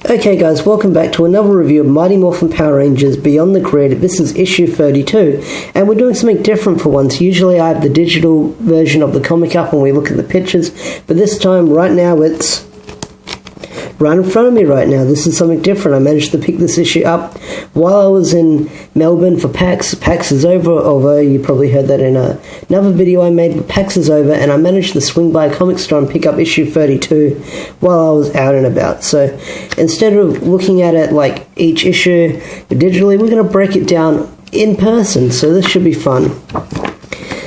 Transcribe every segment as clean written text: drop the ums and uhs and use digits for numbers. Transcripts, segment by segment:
Okay guys, welcome back to another review of Mighty Morphin Power Rangers Beyond the Grid. This is issue 32, and we're doing something different for once. Usually I have the digital version of the comic up when we look at the pictures, but this time, right now, it's right in front of me right now. This is something different. I managed to pick this issue up while I was in Melbourne for PAX. PAX is over, although you probably heard that in another video I made, but PAX is over, and I managed to swing by a comic store and pick up issue 32 while I was out and about. So instead of looking at it like each issue digitally, we're going to break it down in person, so this should be fun.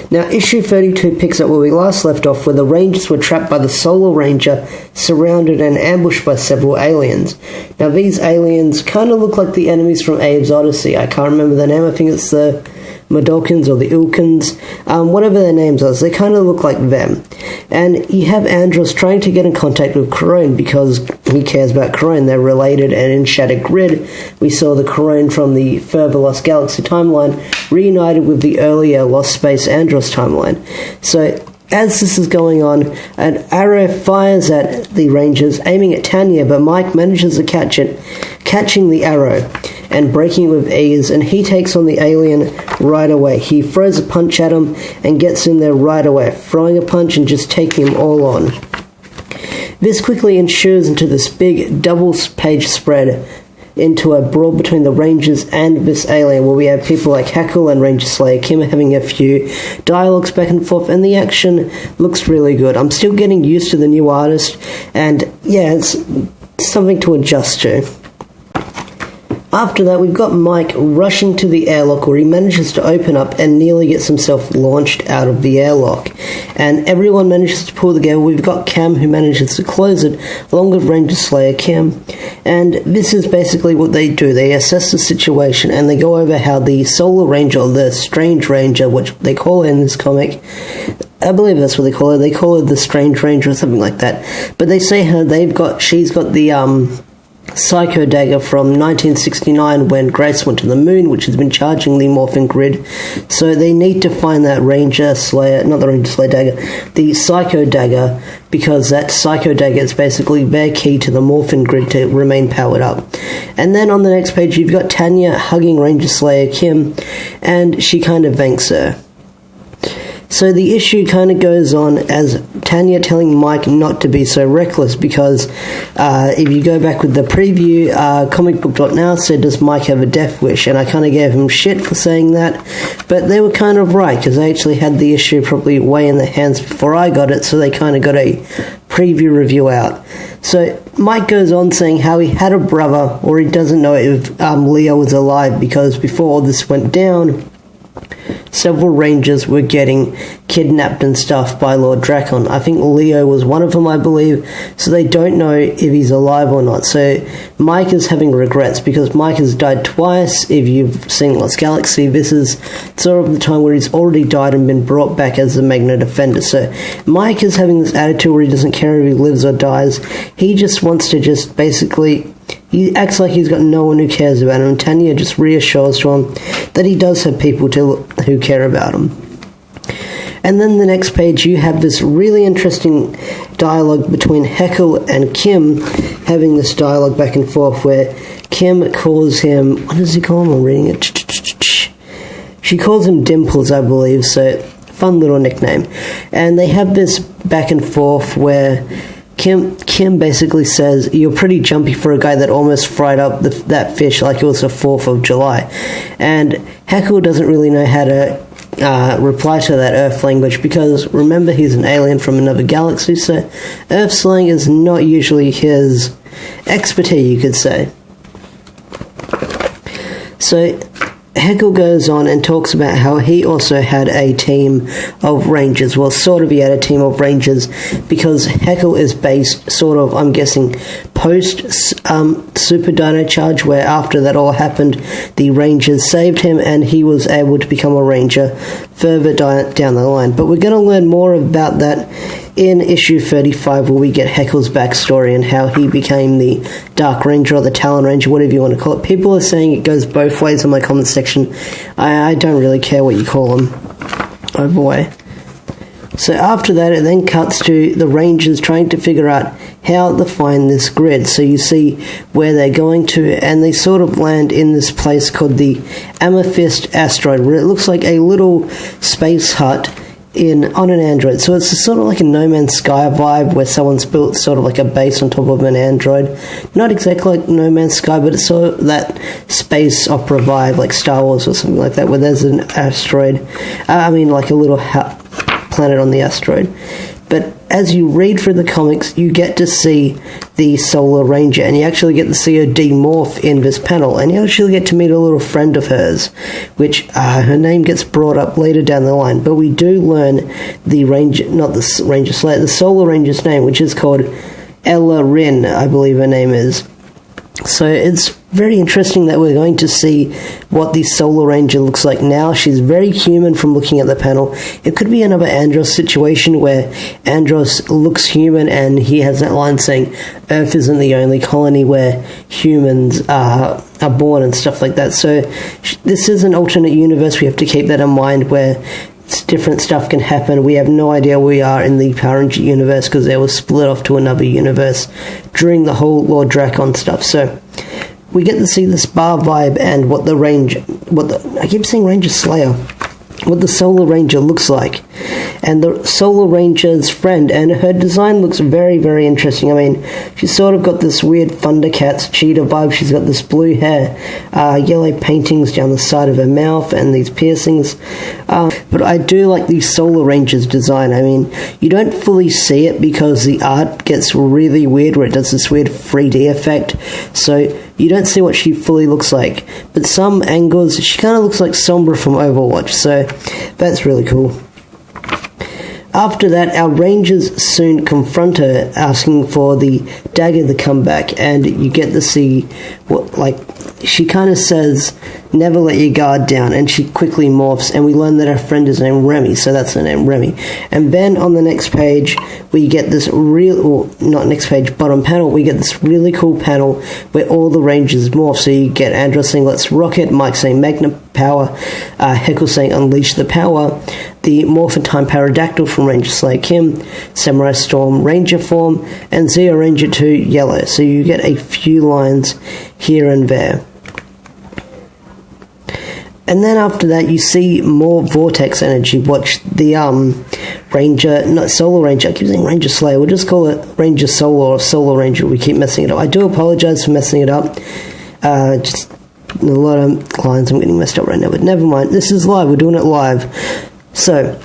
Now, issue 32 picks up where we last left off, where the Rangers were trapped by the Solar Ranger, surrounded and ambushed by several aliens. Now, these aliens kind of look like the enemies from Abe's Odyssey. I can't remember the name. I think it's the Modokans or the Ilkans, whatever their names are. They kind of look like them. And you have Andros trying to get in contact with Corone because he cares about Corone. They're related, and in Shattered Grid, we saw the Corone from the further Lost Galaxy timeline reunited with the earlier Lost Space Andros timeline. So, as this is going on, an arrow fires at the Rangers, aiming at Tanya, but Mike manages to catch it, catching the arrow and breaking it with ease, and he takes on the alien right away. He throws a punch at him and gets in there right away, throwing a punch and just taking him all on. This quickly ensures into this big double-page spread into a brawl between the Rangers and this alien, where we have people like Hackle and Ranger Slayer Kim having a few dialogues back and forth, and the action looks really good. I'm still getting used to the new artist, and yeah, it's something to adjust to. After that, we've got Mike rushing to the airlock, where he manages to open up and nearly gets himself launched out of the airlock. And everyone manages to pull together. We've got Cam, who manages to close it, along with Ranger Slayer Kim. And this is basically what they do. They assess the situation, and they go over how the Solar Ranger, or the Strange Ranger, which they call it in this comic, I believe that's what they call it. They call it the Strange Ranger or something like that. But they say she's got the Psycho Dagger from 1969 when Grace went to the moon, which has been charging the Morphin Grid. So they need to find that Ranger Slayer, not the Ranger Slayer Dagger, the Psycho Dagger, because that Psycho Dagger is basically their key to the Morphin Grid to remain powered up. And then on the next page, you've got Tanya hugging Ranger Slayer Kim, and she kind of thanks her. So the issue kind of goes on as Tanya telling Mike not to be so reckless, because if you go back with the preview, comicbook.now said, does Mike have a death wish? And I kind of gave him shit for saying that, but they were kind of right, because they actually had the issue probably way in their hands before I got it, so they kind of got a preview review out. So Mike goes on saying how he had a brother, or he doesn't know if Leo was alive, because before all this went down, several Rangers were getting kidnapped and stuff by Lord Dracon. I think Leo was one of them, I believe, so they don't know if he's alive or not. So Mike is having regrets, because Mike has died twice. If you've seen Lost Galaxy, this is sort of the time where he's already died and been brought back as the Magna Defender. So Mike is having this attitude where he doesn't care if he lives or dies. He just wants to just basically... He acts like he's got no one who cares about him, and Tanya just reassures to him that he does have people who care about him. And then the next page, you have this really interesting dialogue between Heckle and Kim, having this dialogue back and forth where Kim calls him... What does he call him? I'm reading it. She calls him Dimples, I believe, so fun little nickname. And they have this back and forth where Kim basically says, you're pretty jumpy for a guy that almost fried up that fish like it was the 4th of July. And Heckle doesn't really know how to reply to that Earth language, because remember, he's an alien from another galaxy, so Earth slang is not usually his expertise, you could say. So Heckle goes on and talks about how he also had a team of Rangers. Well, sort of he had a team of Rangers, because Heckle is based, sort of, I'm guessing, post-Super Dino Charge, where after that all happened, the Rangers saved him and he was able to become a Ranger further down the line. But we're going to learn more about that in issue 35, where we get Heckle's backstory and how he became the Dark Ranger or the Talon Ranger, whatever you want to call it. People are saying it goes both ways in my comment section. I don't really care what you call them. Either way. So after that, it then cuts to the Rangers trying to figure out how to find this grid. So you see where they're going to, and they sort of land in this place called the Amethyst Asteroid, where it looks like a little space hut on an android. So it's sort of like a No Man's Sky vibe, where someone's built sort of like a base on top of an android. Not exactly like No Man's Sky, but it's sort of that space opera vibe, like Star Wars or something like that, where there's an asteroid. Like a little planet on the asteroid. But as you read through the comics, you get to see the Solar Ranger, and you actually get to see her demorph in this panel, and you actually get to meet a little friend of hers, which her name gets brought up later down the line. But we do learn the Ranger, not the Ranger Slayer, the Solar Ranger's name, which is called Ella Rin, I believe her name is. So it's very interesting that we're going to see what the Solar Ranger looks like now. She's very human from looking at the panel. It could be another Andros situation where Andros looks human and he has that line saying Earth isn't the only colony where humans are born and stuff like that. So this is an alternate universe. We have to keep that in mind, where different stuff can happen. We have no idea where we are in the Power Ranger universe because they were split off to another universe during the whole Lord Dracon stuff. So we get to see this bar vibe and I keep saying Ranger Slayer, what the Solar Ranger looks like. And the Solar Ranger's friend, and her design looks very, very interesting. I mean, she's sort of got this weird Thundercats cheetah vibe. She's got this blue hair, yellow paintings down the side of her mouth, and these piercings. But I do like the Solar Ranger's design. I mean, you don't fully see it because the art gets really weird, where it does this weird 3D effect. So you don't see what she fully looks like. But some angles, she kind of looks like Sombra from Overwatch. So that's really cool. After that, our Rangers soon confront her, asking for the dagger to come back, and you get to see she kind of says, "Never let your guard down," and she quickly morphs, and we learn that her friend is named Remy, so that's her name, Remy. And then on the next page, we get this bottom panel, we get this really cool panel where all the Rangers morph. So you get Andros saying, "Let's rock it," Mike saying, "Magna Power," Heckle saying, "Unleash the power," the Morphin Time Pterodactyl from Ranger Slayer Kim, Samurai Storm Ranger form, and Zeo Ranger 2 Yellow. So you get a few lines here and there. And then after that, you see more vortex energy. Watch the Solar Ranger. I keep saying Ranger Slayer. We'll just call it Ranger Solar or Solar Ranger. We keep messing it up. I do apologize for messing it up. Just a lot of lines I'm getting messed up right now, but never mind. This is live. We're doing it live. So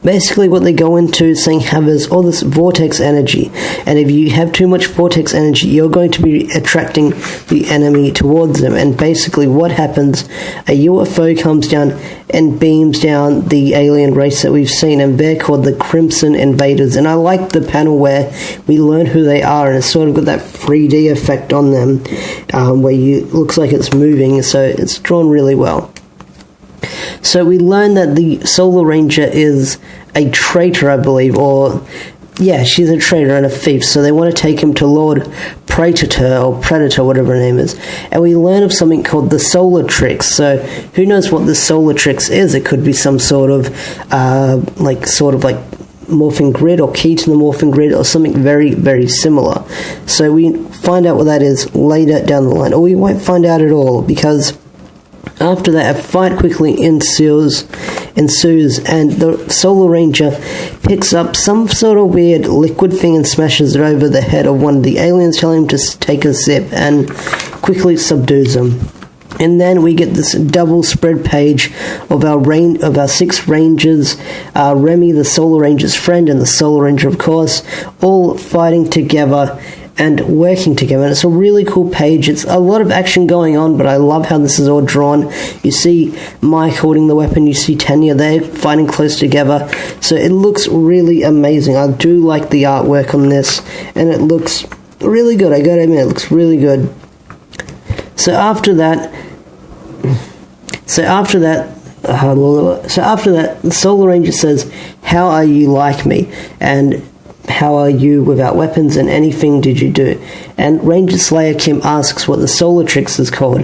basically what they go into is saying how there's all this vortex energy, and if you have too much vortex energy, you're going to be attracting the enemy towards them. And basically what happens, a UFO comes down and beams down the alien race that we've seen, and they're called the Crimson Invaders. And I like the panel where we learn who they are, and it's sort of got that 3D effect on them, where looks like it's moving, so it's drawn really well. So we learn that the Solar Ranger is a traitor, I believe, she's a traitor and a thief, so they want to take him to Lord Predator, whatever her name is. And we learn of something called the Solar Trix. So who knows what the Solar Trix is? It could be some sort of morphing grid or key to the morphing grid or something very, very similar. So we find out what that is later down the line, or we won't find out at all, because after that, a fight quickly ensues, and the Solar Ranger picks up some sort of weird liquid thing and smashes it over the head of one of the aliens, telling him to take a sip, and quickly subdues him. And then we get this double spread page of our 6 Rangers, Remy, the Solar Ranger's friend, and the Solar Ranger, of course, all fighting together and working together. And it's a really cool page. It's a lot of action going on, but I love how this is all drawn. You see Mike holding the weapon, you see Tanya, they're fighting close together, so it looks really amazing. I do like the artwork on this, and it looks really good. I gotta admit, it looks really good. So after that, the Solar Ranger says, "How are you like me? And how are you without weapons, and anything did you do?" And Ranger Slayer Kim asks what the Solar Trix is called,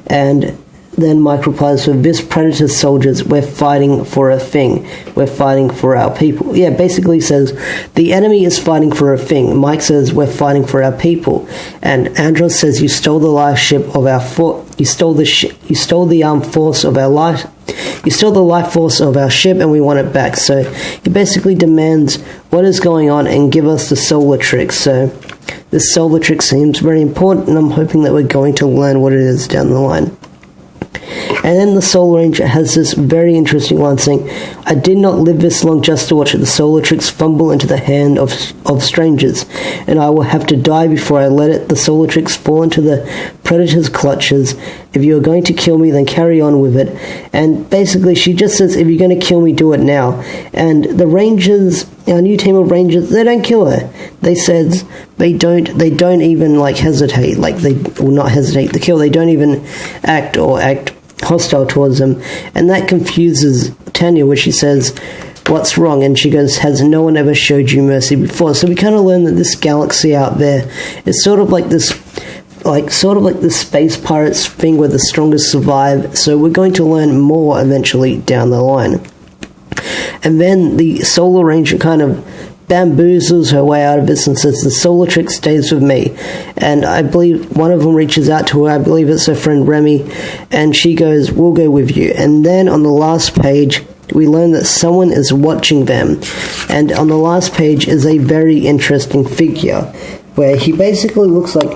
and then Mike replies with, "This Predator soldiers, we're fighting for a thing. We're fighting for our people." Yeah, basically says, the enemy is fighting for a thing. Mike says, "We're fighting for our people." And Andros says, "You stole the life ship of our you stole the armed force of our life. You stole the life force of our ship and we want it back." So he basically demands what is going on and give us the solar trick. So this solar trick seems very important, and I'm hoping that we're going to learn what it is down the line. And then the Solar Ranger has this very interesting line saying, "I did not live this long just to watch the solar tricks fumble into the hand of strangers, and I will have to die before I let the solar tricks fall into the Predator's clutches. If you are going to kill me, then carry on with it." And basically she just says, if you're going to kill me, do it now. And the Rangers, our new team of Rangers, they don't kill her. They said they don't even hesitate, they will not hesitate to kill. They don't even act hostile towards them, and that confuses Tanya, where she says, "What's wrong?" And she goes, "Has no one ever showed you mercy before?" So we kind of learn that this galaxy out there is sort of like this space pirates thing where the strongest survive. So we're going to learn more eventually down the line. And then the Solar Ranger kind of bamboozles her way out of this and says, "The solar trick stays with me." And I believe one of them reaches out to her, I believe it's her friend Remy, and she goes, "We'll go with you." And then on the last page we learn that someone is watching them, and on the last page is a very interesting figure where he basically looks like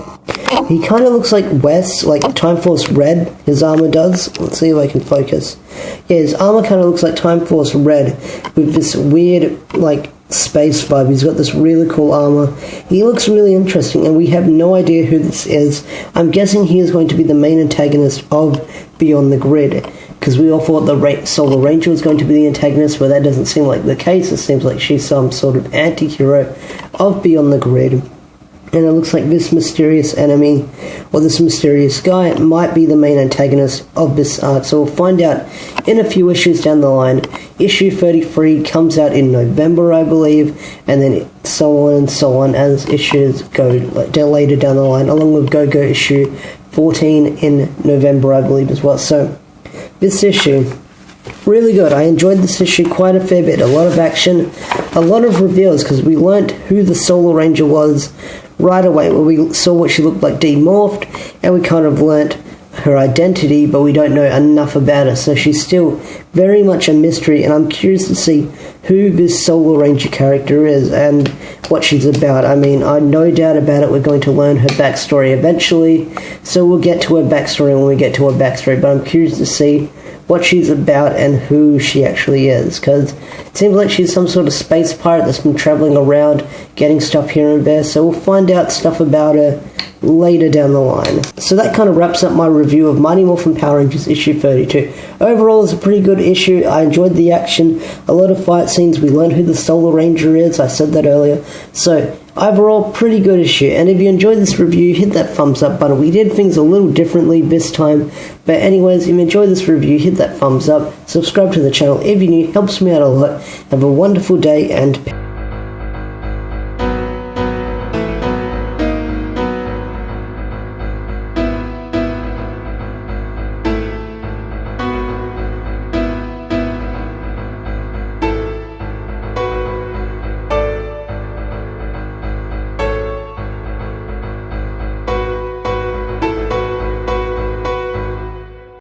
Wes, like Time Force Red, his armor does. Let's see if I can focus. Yeah, his armor kind of looks like Time Force Red with this weird space vibe. He's got this really cool armor. He looks really interesting, and we have no idea who this is. I'm guessing he is going to be the main antagonist of Beyond the Grid, because we all thought the Solar Ranger was going to be the antagonist, but that doesn't seem like the case. It seems like she's some sort of anti-hero of Beyond the Grid. And it looks like this mysterious enemy, or this mysterious guy, might be the main antagonist of this arc. So we'll find out in a few issues down the line. Issue 33 comes out in November, I believe, and then so on and so on as issues go later down the line, along with Go-Go issue 14 in November, I believe, as well. So this issue, really good. I enjoyed this issue quite a fair bit. A lot of action, a lot of reveals, because we learnt who the Solar Ranger was right away, where we saw what she looked like demorphed, and we kind of learnt her identity, but we don't know enough about her. So she's still very much a mystery, and I'm curious to see who this Solar Ranger character is and what she's about. I mean, I'm no doubt about it, we're going to learn her backstory eventually, so we'll get to her backstory when we get to her backstory, but I'm curious to see what she's about and who she actually is, because it seems like she's some sort of space pirate that's been traveling around getting stuff here and there, so we'll find out stuff about her later down the line. So that kind of wraps up my review of Mighty Morphin Power Rangers issue 32. Overall, it's a pretty good issue. I enjoyed the action, a lot of fight scenes, we learned who the Solar Ranger is, I said that earlier, so overall, pretty good issue. And if you enjoyed this review, hit that thumbs up button. We did things a little differently this time, but anyways, if you enjoyed this review, hit that thumbs up, subscribe to the channel if you're new, helps me out a lot. Have a wonderful day, and